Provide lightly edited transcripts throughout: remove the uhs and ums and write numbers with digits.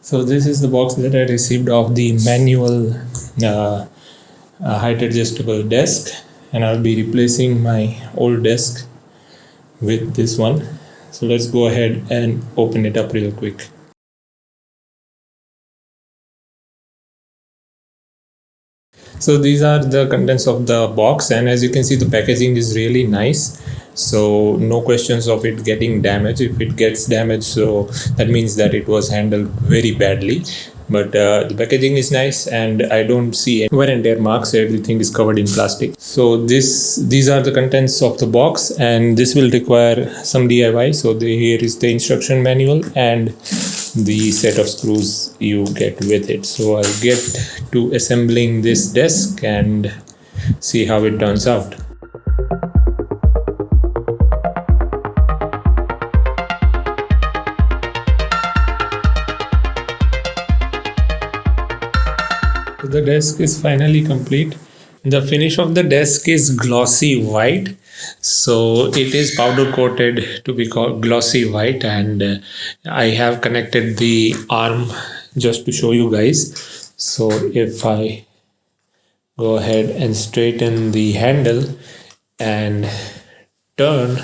So this is the box that I received of the manual height adjustable desk, and I'll be replacing my old desk with this one. So let's go ahead and open it up real quick. So these are the contents of the box, and as you can see, the packaging is really nice. So no questions of it getting damaged. If it gets damaged, so that means that it was handled very badly. But the packaging is nice, and I don't see any wear and tear marks. Everything is covered in plastic. So these are the contents of the box, and this will require some DIY. So here is the instruction manual and the set of screws you get with it. So I'll get to assembling this desk and see how it turns out. The desk is finally complete. The finish of the desk is glossy white. So it is powder coated to be called glossy white, and I have connected the arm just to show you guys. So if I go ahead and straighten the handle and turn,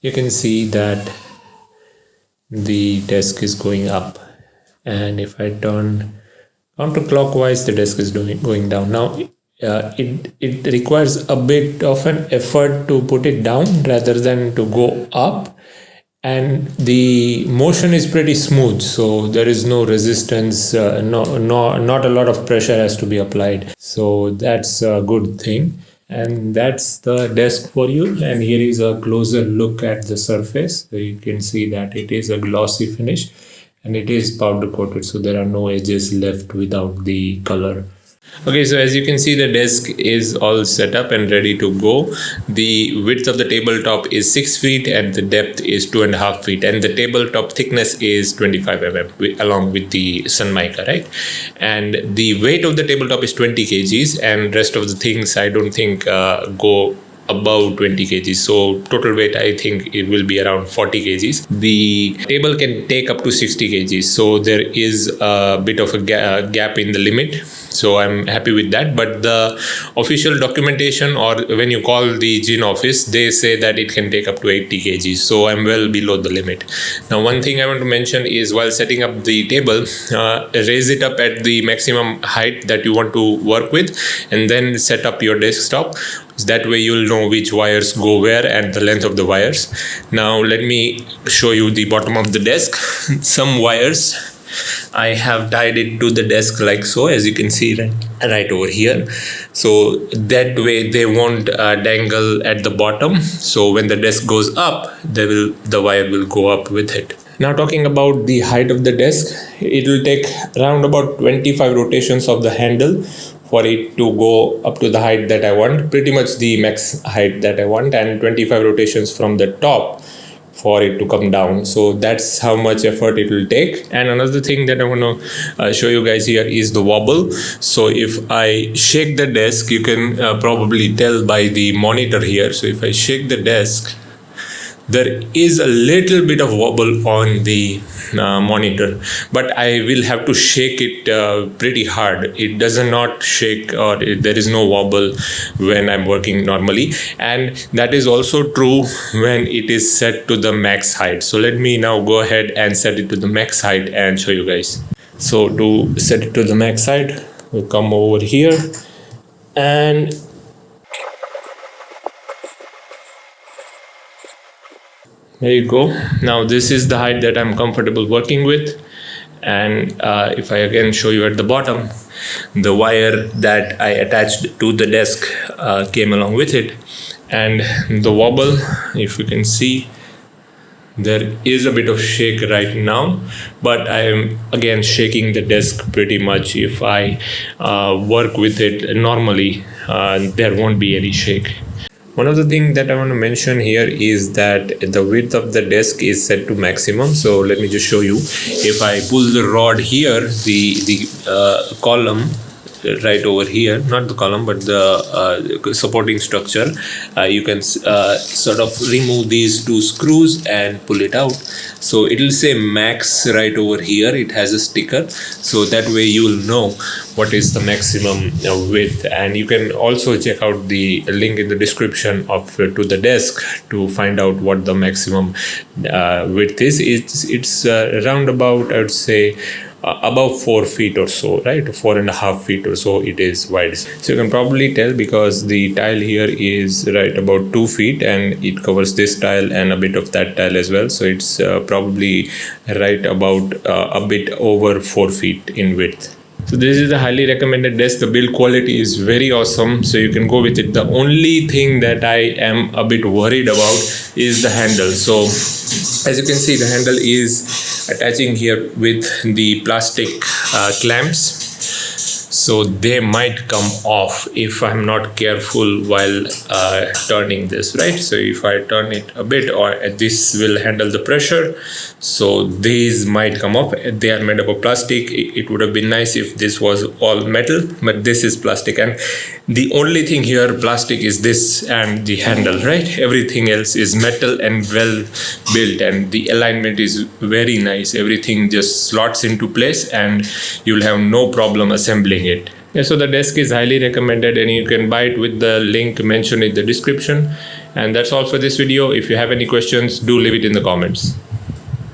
you can see that the desk is going up, and if I turn counterclockwise, the desk is going down. Now it requires a bit of an effort to put it down rather than to go up, and the motion is pretty smooth, so there is no resistance, not a lot of pressure has to be applied, so that's a good thing. And that's the desk for you, and here is a closer look at the surface. So you can see that it is a glossy finish and it is powder coated, so there are no edges left without the color. Okay, so as you can see, the desk is all set up and ready to go. The width of the tabletop is 6 feet and the depth is 2.5 feet, and the tabletop thickness is 25 mm along with the sun mica, right? And the weight of the tabletop is 20 kgs, and rest of the things I don't think go above 20 kgs. So total weight, I think it will be around 40 kgs. The table can take up to 60 kgs. So there is a bit of a gap in the limit. So I'm happy with that. But the official documentation, or when you call the Jin office, they say that it can take up to 80 kgs. So I'm well below the limit. Now, one thing I want to mention is while setting up the table, raise it up at the maximum height that you want to work with, and then set up your desktop. That way you'll know which wires go where and the length of the wires. Now let me show you the bottom of the desk. Some wires, I have tied it to the desk like so, as you can see right over here. So that way they won't dangle at the bottom. So when the desk goes up, the wire will go up with it. Now talking about the height of the desk, it will take around about 25 rotations of the handle for it to go up to the height that I want, pretty much the max height that I want, and 25 rotations from the top for it to come down. So that's how much effort it will take. And another thing that I want to show you guys here is the wobble. So if I shake the desk, you can probably tell by the monitor here. So if I shake the desk, there is a little bit of wobble on the monitor, but I will have to shake it pretty hard. It does not shake, or there is no wobble when I'm working normally, and that is also true when it is set to the max height. So let me now go ahead and set it to the max height and show you guys. So to set it to the max height, we'll come over here, and there you go. Now this is the height that I'm comfortable working with. And if I again show you at the bottom, the wire that I attached to the desk came along with it. And the wobble, if you can see, there is a bit of shake right now, but I am again shaking the desk pretty much. If I work with it normally, there won't be any shake. One of the things that I want to mention here is that the width of the desk is set to maximum. So let me just show you. If I pull the rod here, the column right over here, not the column but the supporting structure. You can sort of remove these two screws and pull it out. So it will say max right over here. It has a sticker, so that way you will know what is the maximum width. And you can also check out the link in the description of to the desk to find out what the maximum width is. It's around about, I would say, above 4 feet or so, right? 4.5 feet or so it is wide. So you can probably tell because the tile here is right about 2 feet and it covers this tile and a bit of that tile as well. So it's probably right about a bit over 4 feet in width. So this is the highly recommended desk. The build quality is very awesome, so you can go with it. The only thing that I am a bit worried about is the handle. So as you can see, the handle is attaching here with the plastic clamps, so they might come off if I'm not careful while turning this, right? So if I turn it a bit, or this will handle the pressure, so these might come off. They are made up of plastic. It would have been nice if this was all metal, but this is plastic, and the only thing here plastic is this and the handle, right? Everything else is metal and well built, and the alignment is very nice. Everything just slots into place and you'll have no problem assembling it. Yeah, so the desk is highly recommended and you can buy it with the link mentioned in the description. And that's all for this video. If you have any questions, do leave it in the comments.